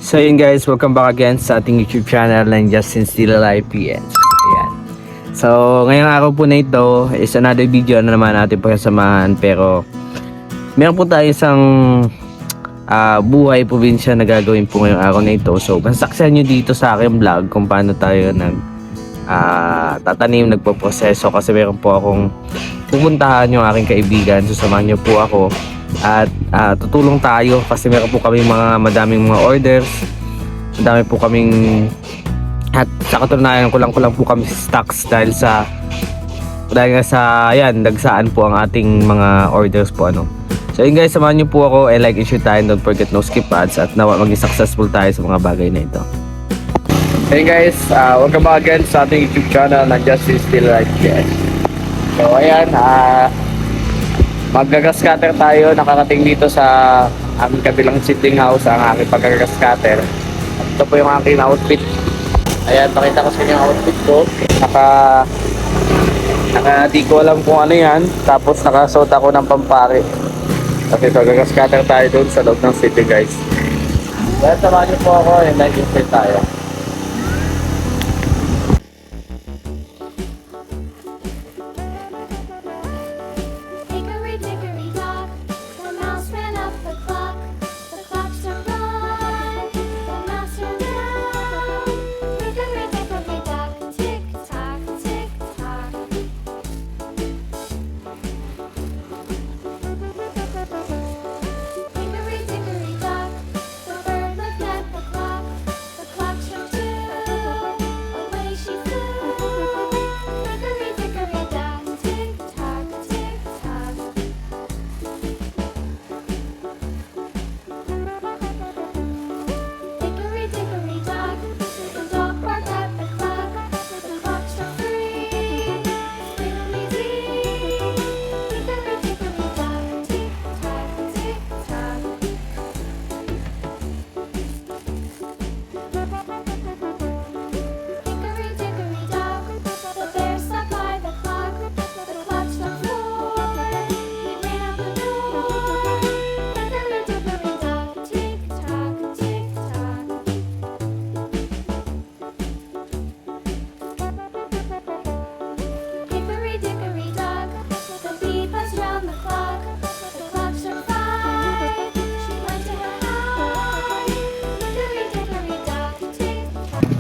So yun guys, welcome back again sa ating YouTube channel ng Justin Still Alive PNs. Ayan. So ngayong araw po na ito is another video na naman natin pagkasamahan, pero meron po tayo isang buhay probinsya na gagawin po ngayong araw na ito. So masasaksihan nyo dito sa aking vlog kung paano tayo tatanim, nagpo-proseso, kasi meron po akong pupuntahan yung aking kaibigan. Susamahan nyo po ako at tutulong tayo kasi meron po kami madaming mga orders, madami po kaming, at sa katunayan kulang po kami stocks dahil nga sa ayan, nagsaan po ang ating mga orders po So yun guys, samahan nyo po ako, like and share tayo, don't forget no skip ads, at nawa maging successful tayo sa mga bagay na ito. Hey guys, welcome back again sa ating YouTube channel na Justin Still Alive PNs. So ayan, maggagas cutter tayo, nakarating dito sa aming kabilang sitting house ang aking paggagas cutter. Ito po yung aking outfit. Ayan, pakita ko sa inyo yung outfit ko. Di ko alam kung ano yan. Tapos nakasuot ako ng pampari. Kasi paggagas cutter tayo doon sa loob ng city guys. Kaya samahan niyo po ako and nag-inspire tayo.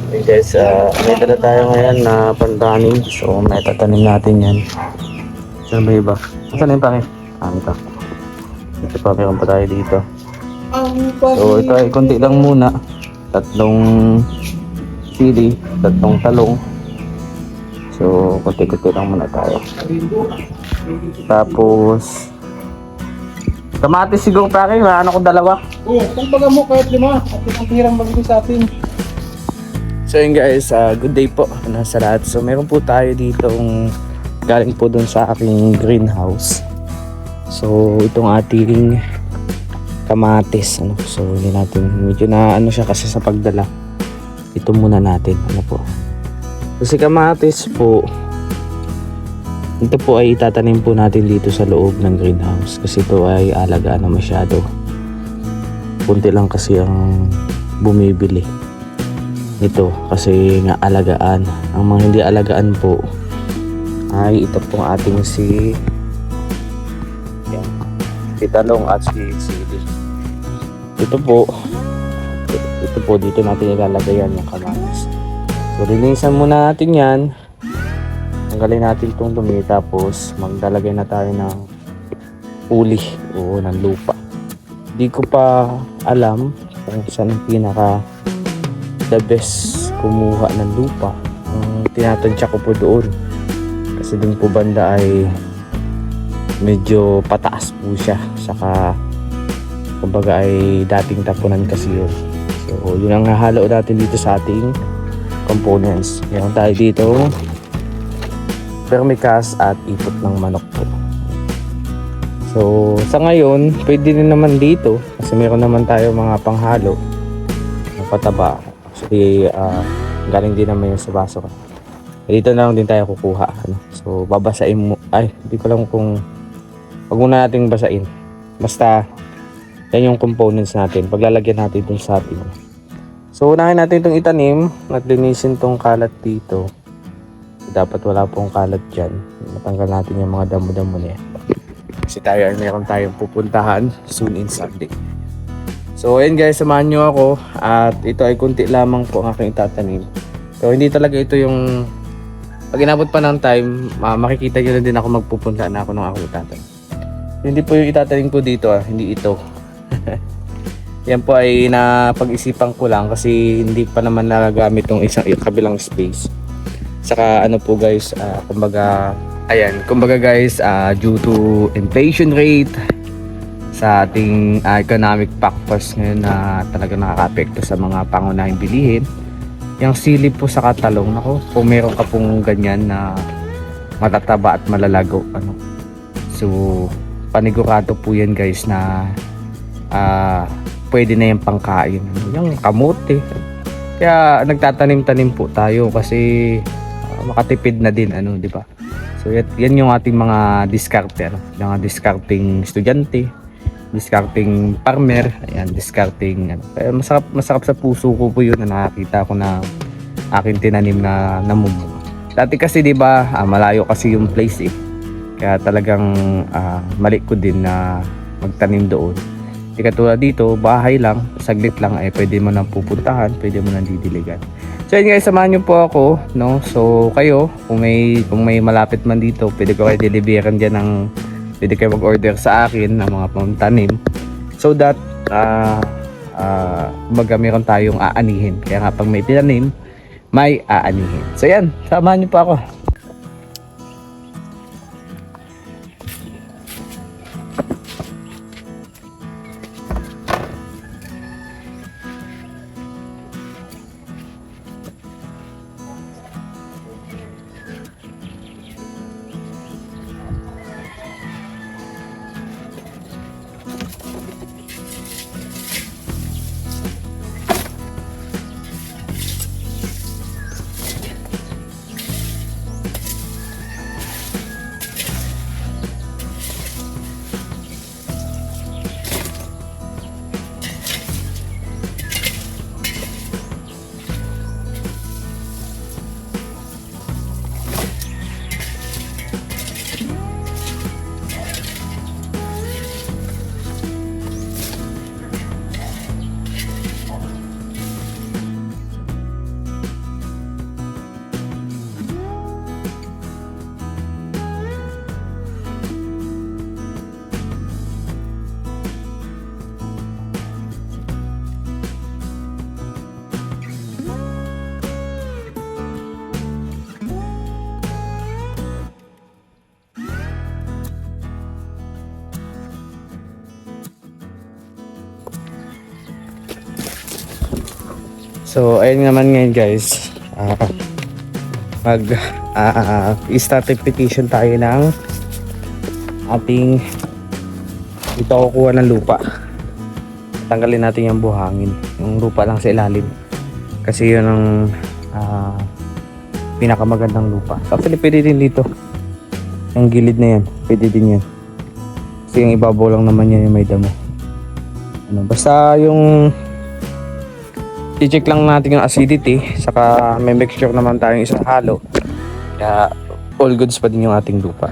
Hey guys, may tala tayo ngayon na pantanim. So may tatanim natin yan. Saan ba iba? Saan yung pangit? Ito. Ito pa, meron pa tayo dito. So ito ay konti lang muna. 3 sili, 3 talong. So konti-konti lang muna tayo. Tapos kamatis siguro pare, ano ko 2. Oo, kung baga mo kahit 5 at isang tirang magbigay sa atin. So yun guys, good day po sa lahat. So meron po tayo ditong galing po dun sa aking greenhouse. So itong ating kamatis, so hindi natin, medyo na siya kasi sa pagdala. Ito muna natin, po. Kasi kamatis po, ito po ay itatanim po natin dito sa loob ng greenhouse. Kasi ito ay alagaan na masyado. Kunti lang kasi ang bumibili ito kasi nga alagaan. Ang mga hindi alagaan po ay ito pong ating si talong at si sili. Ito po dito natin ilalagay yan yung kamatis. So linisan muna natin yan, tanggalin natin itong dumi, tapos maglalagay na tayo ng uli o ng lupa. Di ko pa alam kung saan ang pinaka the best kumuha ng lupa. Tinatansya ko po doon kasi doon po banda ay medyo pataas po siya, saka kumbaga ay dating tapunan kasi yun. So yun ang hahalo natin dito sa ating components. Meron tayo dito vermicast at ipot ng manok po. So sa ngayon pwede din naman dito kasi meron naman tayo mga panghalo ng pataba. Actually, galing din naman yung sa baso. Dito na lang din tayo kukuha. So, babasain mo. Ay, hindi ko lang kung... Wag muna natin basain. Basta, yan yung components natin. Paglalagyan natin dun sa ating So unahin natin itong itanim at linisin tong kalat dito. Dapat wala pong kalat dyan. Matanggal natin yung mga damo-damo niya. Kasi tayo ay meron tayong pupuntahan soon in Sunday. So ayun guys, samahan nyo ako. At ito ay kunti lamang po ang aking itatanim. So hindi talaga ito yung... Pag inabot pa ng time, makikita nyo na din ako magpupunta na ako ng aking itatanim. Hindi po yung itatanim ko dito, hindi ito. Yan po ay napag-isipan ko lang kasi hindi pa naman nagagamit tong isang kabilang space. Saka ano po guys, kumbaga guys, due to inflation rate sa ating economic factors ngayon na talaga nakaka-apekto sa mga pangunahing bilihin. Yung sili po sa katalong, nako, kung meron ka pong ganyan na matataba at malalago, so panigurado po yan guys na pwede na yung pangkain, yung kamote. Kaya nagtatanim-tanim po tayo kasi makatipid na din, di ba? So yan yung ating mga diskarte, mga discarding estudyante, discarding farmer, ayan, discarding Kaya masarap sa puso ko po yun na nakakita ko na aking tinanim na namumunga. Dati kasi 'di ba, malayo kasi yung place Kaya talagang mali ko din na magtanim doon. Katulad dito, bahay lang, saglit lang ay pwede mo nang pupuntahan, pwede mo nang didiligan. So yun guys, samahan nyo po ako, no? So kayo, kung may malapit man dito, pwede ko kayo deliveran dyan pwede kayo mag-order sa akin ng mga pamtanim. So that, kumbaga meron tayong aanihin. Kaya nga pag may tinanim, may aanihin. So yan, samahan nyo po ako. So ayun naman ngayon guys, start repetition tayo ng ating dito kukuha ng lupa. Tanggalin natin yung buhangin, yung lupa lang sa ilalim kasi yun ang pinakamagandang lupa. Actually pwede din dito yung gilid na yan, pwede din yan kasi yung ibabaw lang naman yan yung may damo. Basta yung i-check lang natin yung acidity, saka may mixture naman tayong isang halo. Kaya all goods pa din yung ating lupa.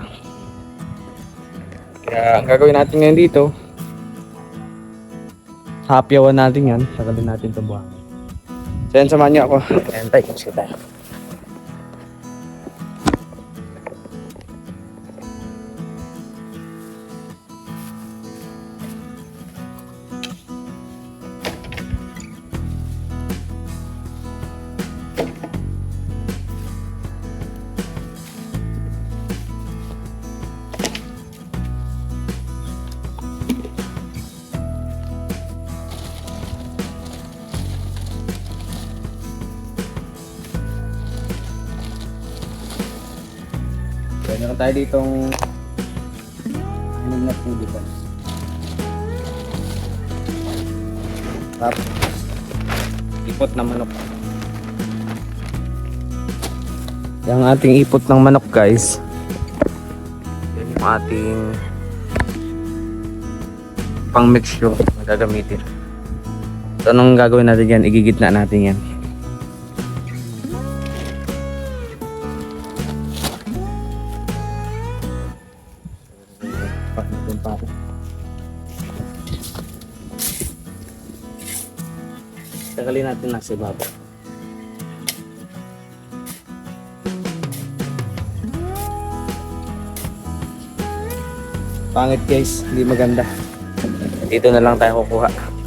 Kaya ang gagawin natin ngayon dito, hapyawan natin yan, sagalin natin ito buhangin. So yan, samahan niyo ako. Ayan tayo, kasi tayo. Meron tayo ditong hinog na pudo pa. Tapos ipot na manok. Yung ating ipot ng manok guys, yan yung ating pang mixture na gagamitin. So anong gagawin natin yan? Igigitna natin yan. Tagalin natin nasa ibabaw. Pangit guys, hindi maganda. Dito na lang tayo kukuha.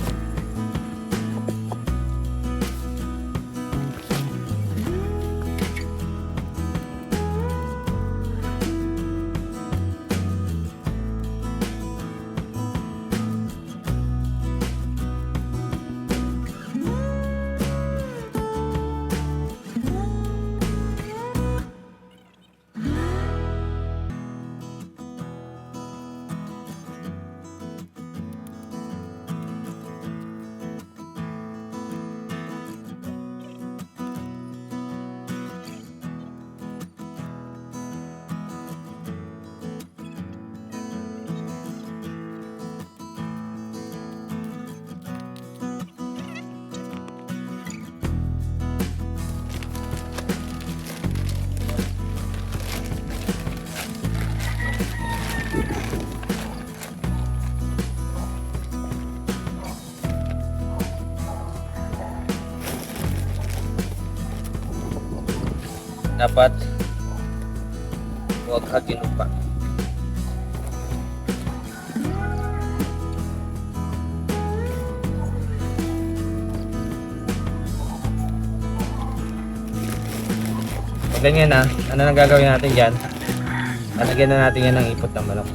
Dapat huwag hagin pa. Ganyan na, ano nang gagawin natin dyan? Lalagyan na natin yan ng ipot ng manok.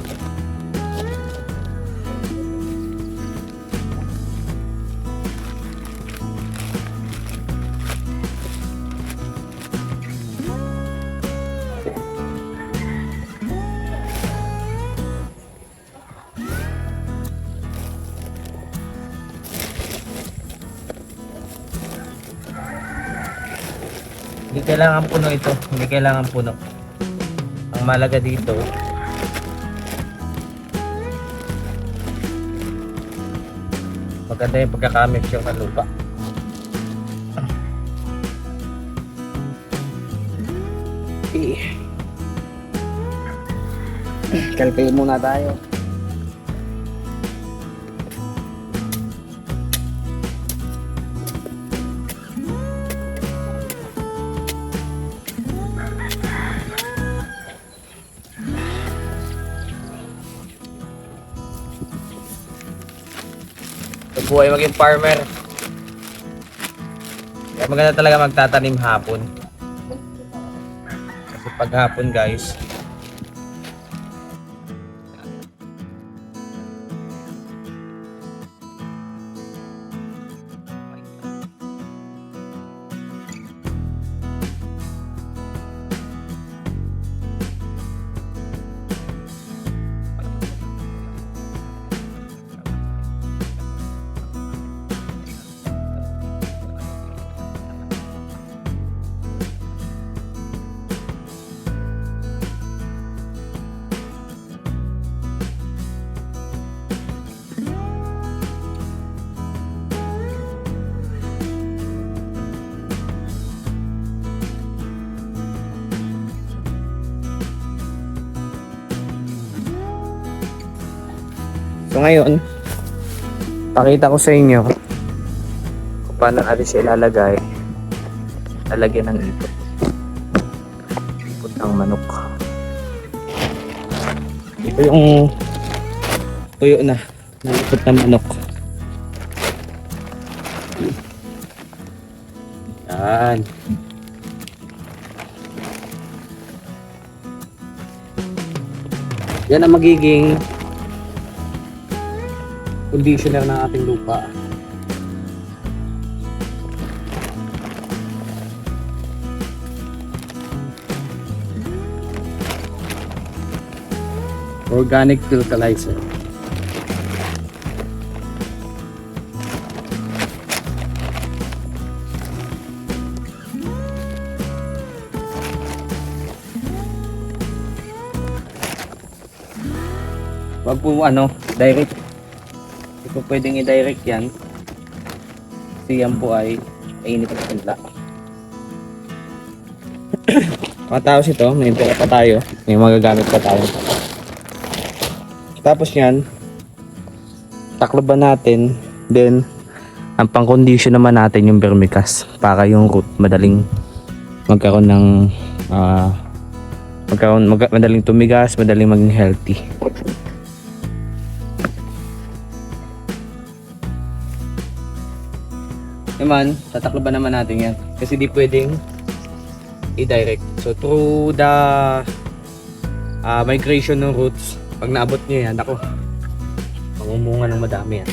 Hindi kailangan puno ito, hindi kailangan puno. Ang malaga dito, maganda yung pagkakamix yung ng lupa. Kalkayin muna tayo. Buhay maging farmer. Kaya maganda talaga magtatanim hapon. Kasi pag hapon guys, so ngayon, pakita ko sa inyo kung paano natin siya ilalagay. Lalagyan ng ipot. Ipot ng manok. Ito yung tuyo na ng ipot ng manok. Yan. Yan ang magiging conditioner ng ating lupa. Organic fertilizer. Wag po direct. Hindi po pwedeng i-direct yan. Kasi yan po ay mainit at punla. Matapos ito, may pera pa tayo. May magagamit pa tayo. Tapos yan, takloban natin. Then, ang pang-condition naman natin yung vermicast. Para yung root madaling magkaroon ng madaling tumigas, madaling maging healthy. Naman, tatakloban naman natin yan. Kasi di pwedeng i-direct. So through the migration ng roots, pag naabot nyo yan, ako, mangumunga ng madami yan.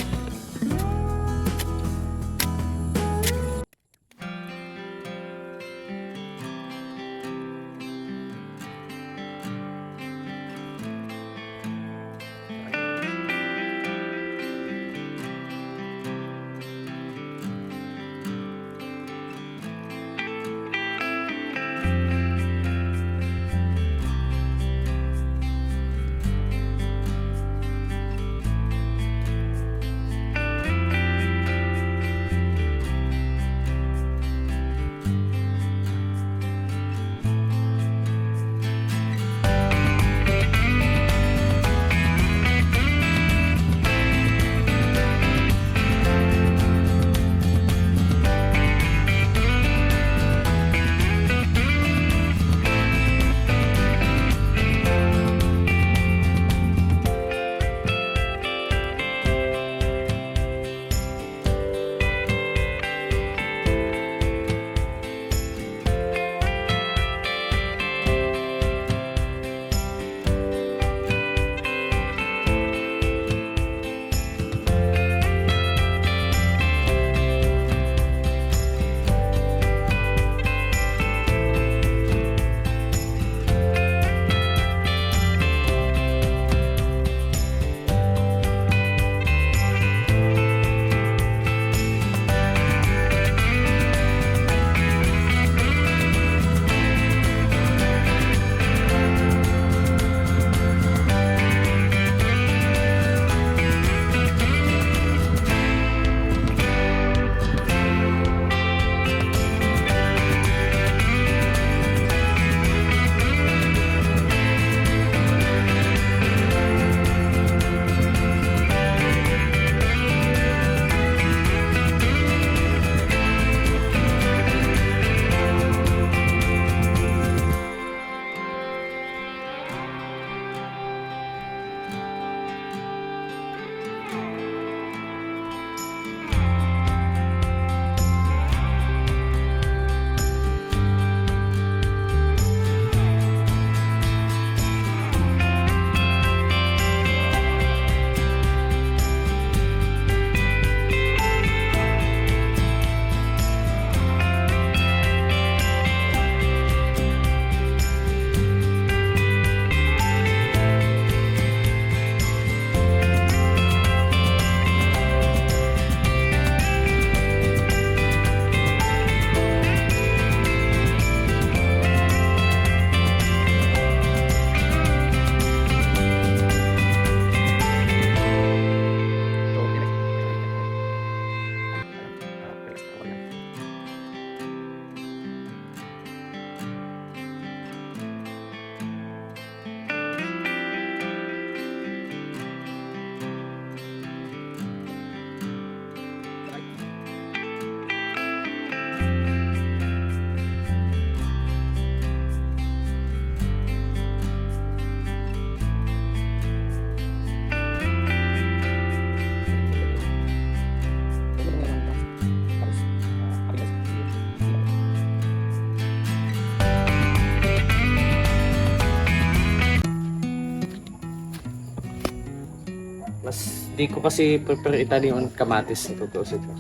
Mas di ko kasi prefer itanim ang kamatis sa totoo sito.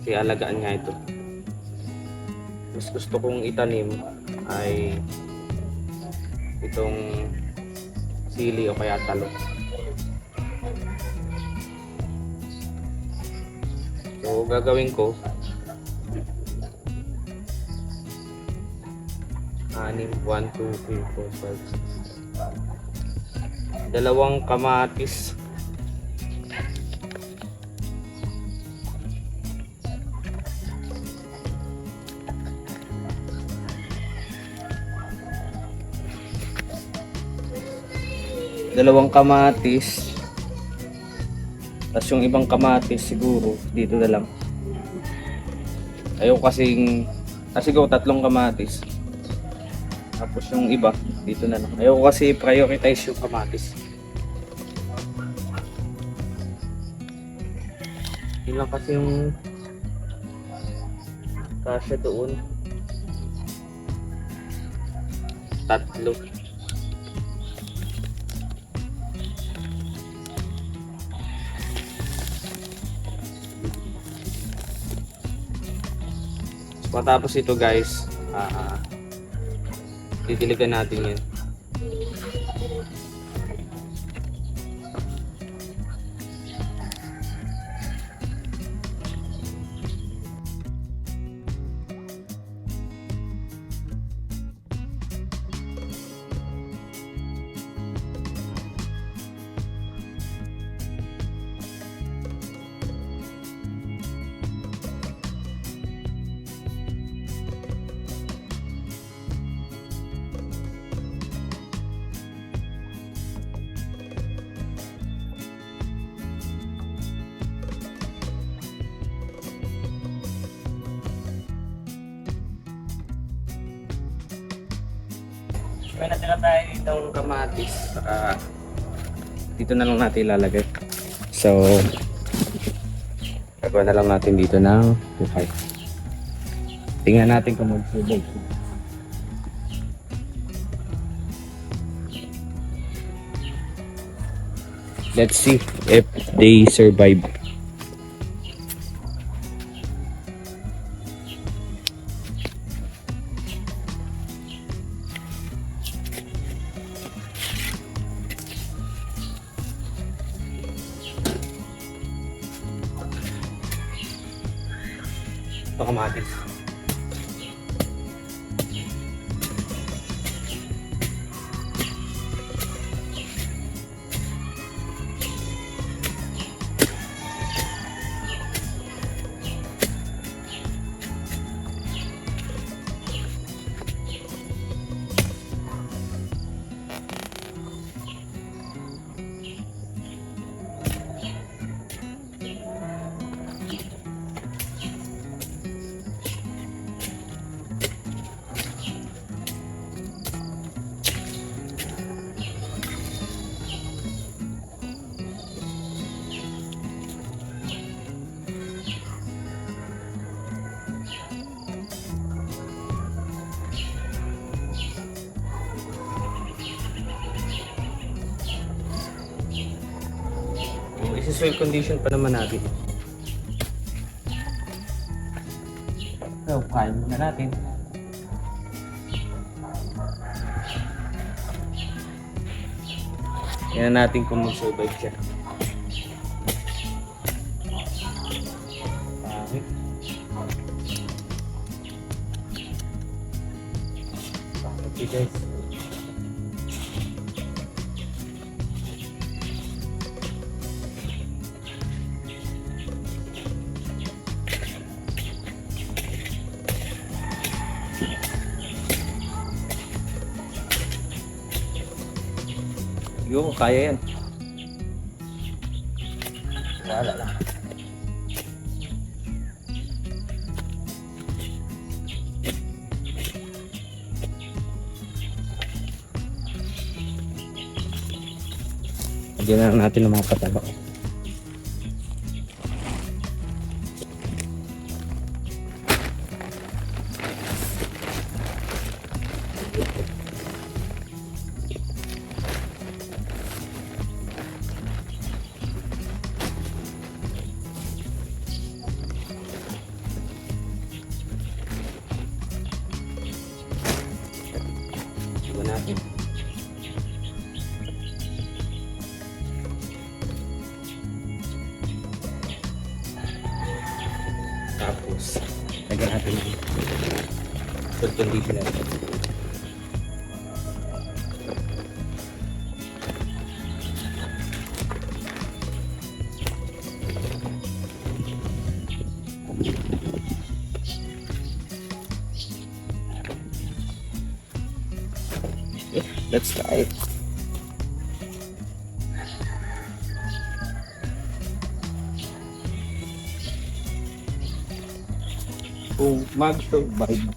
Kasi alagaan nga ito. Mas gusto kong itanim ay itong sili o kaya talong. So gagawin ko 6, 1, 2, 3, 4, 5. Dalawang kamatis. dalawang kamatis. Tapos yung ibang kamatis siguro dito na lang. Ayoko kasing siguro 3 kamatis. Tapos yung iba dito na lang. Ayoko kasi prioritize yung kamatis. Yun lang kasi yung kasya doon. 3. Matapos ito guys, didiligan natin yan. May natira tayo ditong kamatis. Saka dito na lang natin ilalagay. So, gagawa na lang natin dito ng buhay. Tingnan natin kung mag-survive. Let's see if they survive. Ito kamatis. Isi-soil condition pa naman natin. So, kain na natin. Yan natin kung mag-survive siya. Okay guys. Yo, kaya yan. Wala lang. Lagyan na lang natin ng mga pataba. Natin. Tapos lagyan natin yung food conditioner. Let's try it. kung mag-survive.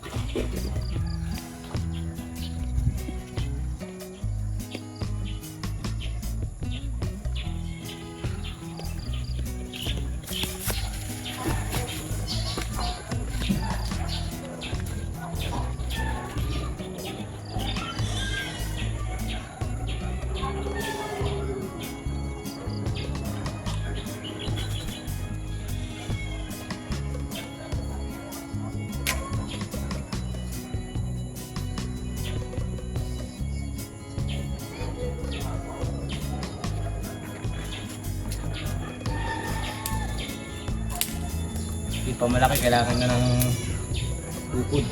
Hindi pa malaki, kailangan na ng tukod.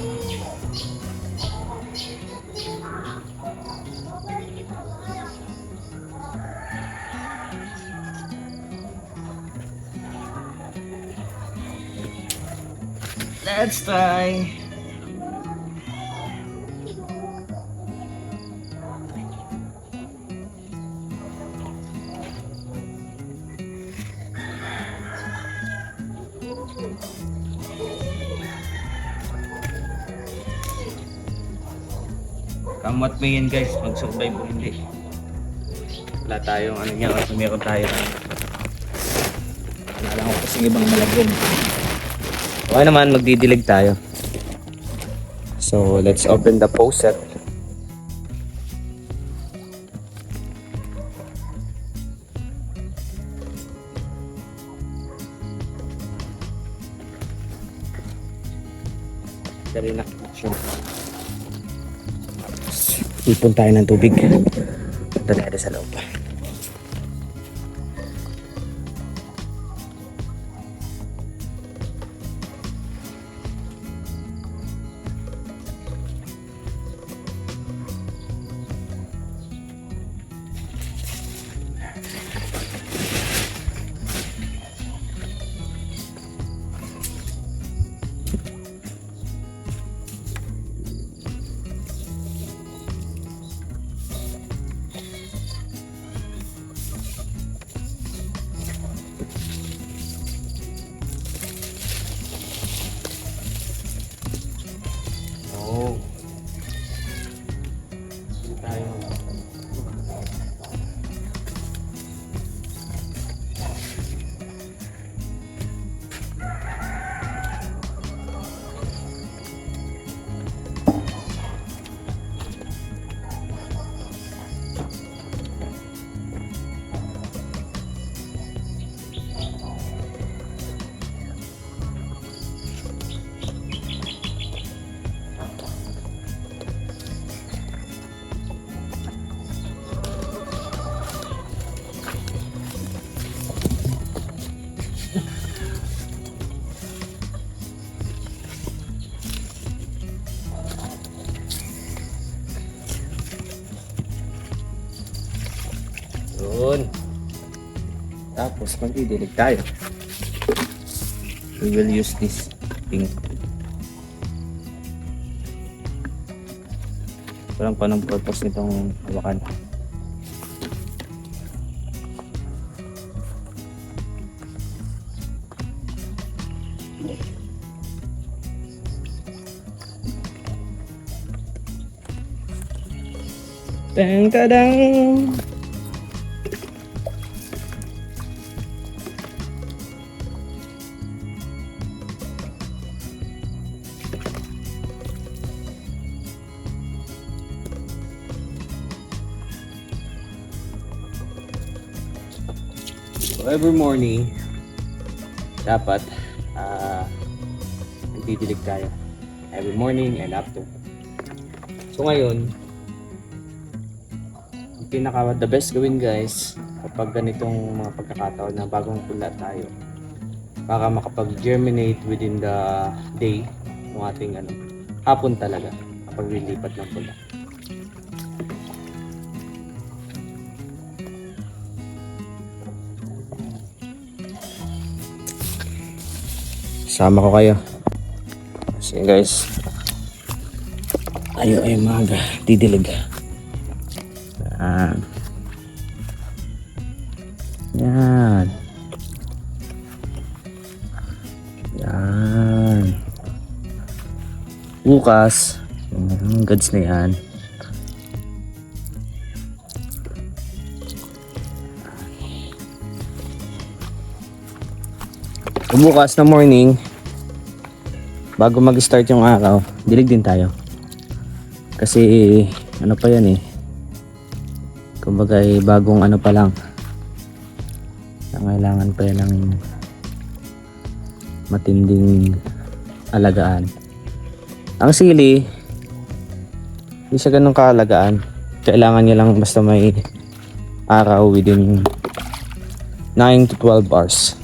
Let's try. Kamot mo yun guys, mag-survive o hindi. Wala tayong ano niya, kasi meron tayo. Wala lang ako kasing ibang malagyan. Okay naman, magdidilig tayo. So, let's open the faucet. Dali na. Ipon tayo ng tubig. Punta tayo sa loob. Oh. Tayo. Yun. Tapos magdidilig tayo. We will use this thing. Walang pa ng purpose nitong hawakan. Dang da dang. So every morning dapat nagdidilig tayo. Every morning and after. So ngayon, the best gawin guys kapag ganitong mga pagkakataon na bagong pula tayo para makapag-germinate within the day ng ating hapon talaga kapag lilipat ng pula. Sama ko kayo. Sige guys, tayo ay didilig. Yan. Yan. Bukas, goods na yan. Bukas na morning, bago mag-start yung araw, dilig din tayo. Kasi ano pa yan eh. Kumbaga bagong ano pa lang. Kailangan pa yan ng matinding alagaan. Ang sili, hindi siya ganun kaalagaan. Kailangan niya lang basta may araw within 9 to 12 hours.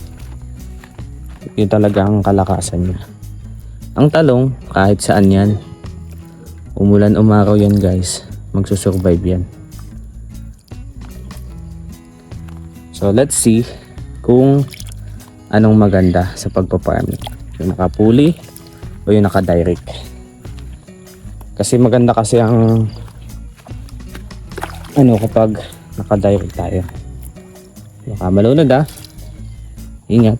Yun talaga ang kalakasan niya. Ang talong, kahit saan yan, umulan umaraw yan guys, magsusurvive yan. So let's see kung anong maganda sa pagpaparming, yung nakapuli o yung nakadirect. Kasi maganda kasi ang ano kapag nakadirect tayo. Baka malunod ingat.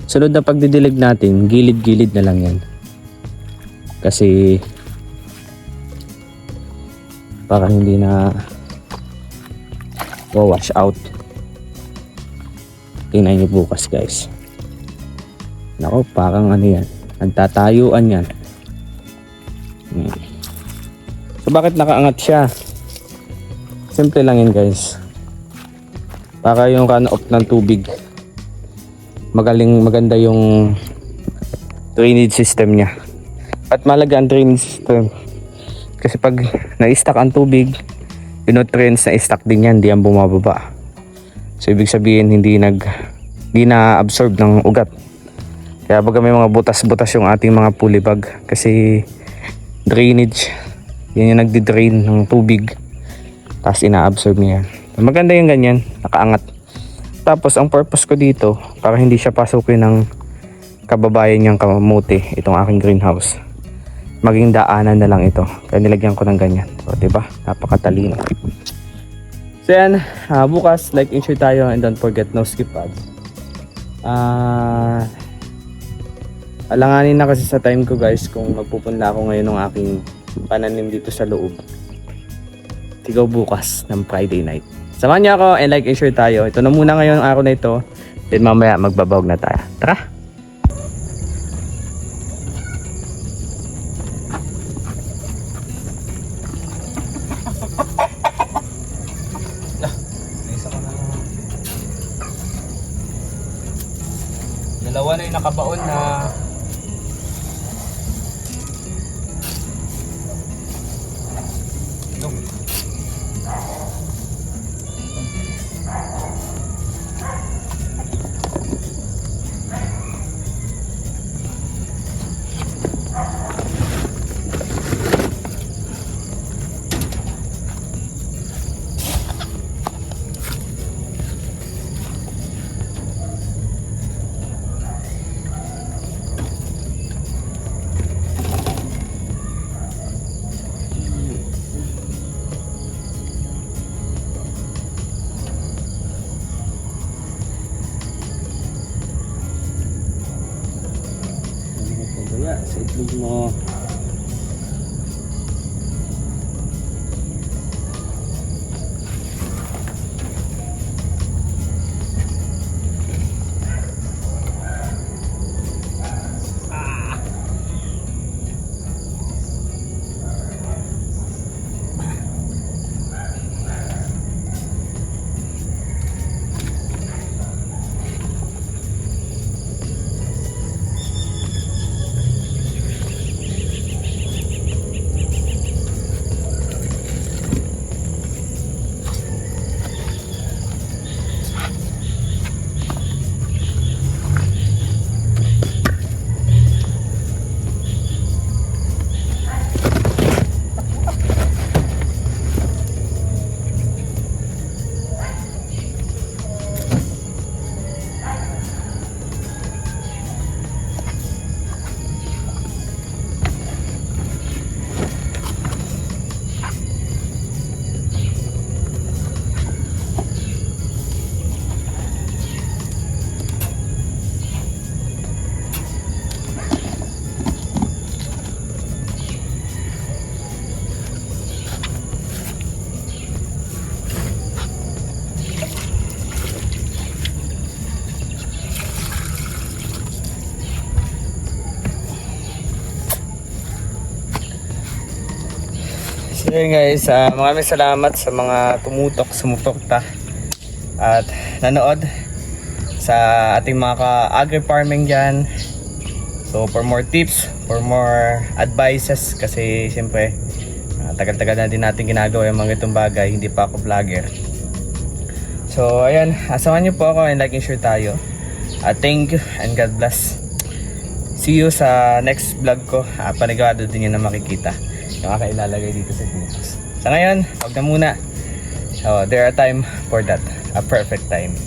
Sunod na pagdidilig natin, gilid-gilid na lang yan. Kasi para hindi na wash out. Tingnan nyo bukas guys. Nako, parang ano yan, nagtatayuan yan. So bakit nakaangat siya? Simple lang yan guys. Para yung run-off ng tubig, maganda yung drainage system niya. At malaga ang drainage system kasi pag na-stack ang tubig, yung nutrients na stack din yan, hindi yan bumababa. So ibig sabihin hindi na-absorb ng ugat. Kaya baga may mga butas-butas yung ating mga pulibag kasi drainage, yan yung nagdi-drain ng tubig tapos ina-absorb niya yan. Maganda yung ganyan, nakaangat. Tapos ang purpose ko dito, para hindi siya pasukin ng kababayan niyang kamote, itong aking greenhouse, maging daanan na lang ito. Kaya nilagyan ko ng ganyan. So, diba? Napakatalino. So yan, bukas like and share tayo, and don't forget no skip ads. Alanganin na kasi sa time ko guys kung magpupunta ako ngayon ng aking pananim dito sa loob. Sigaw bukas ng Friday night. Samahan niyo ako and like and share tayo. Ito na muna ngayon ang araw na ito. Then mamaya magbabawag na tayo. Tara! Dalawa na yung nakabaon na sa itlog mo. So yun guys, maraming salamat sa mga tumutok, sumuporta at nanood sa ating mga ka-agri-farming dyan. So for more tips, for more advices, kasi siyempre tagal-tagal na din natin ginagawa yung mga itong bagay, hindi pa ako vlogger. So ayan, asahan niyo po ako and like and share tayo. Thank you and God bless. See you sa next vlog ko. Panigurado din yun na makikita yung kakailalagay dito sa greenhouse. Sa ngayon, wag na muna. So, there are time for that. A perfect time.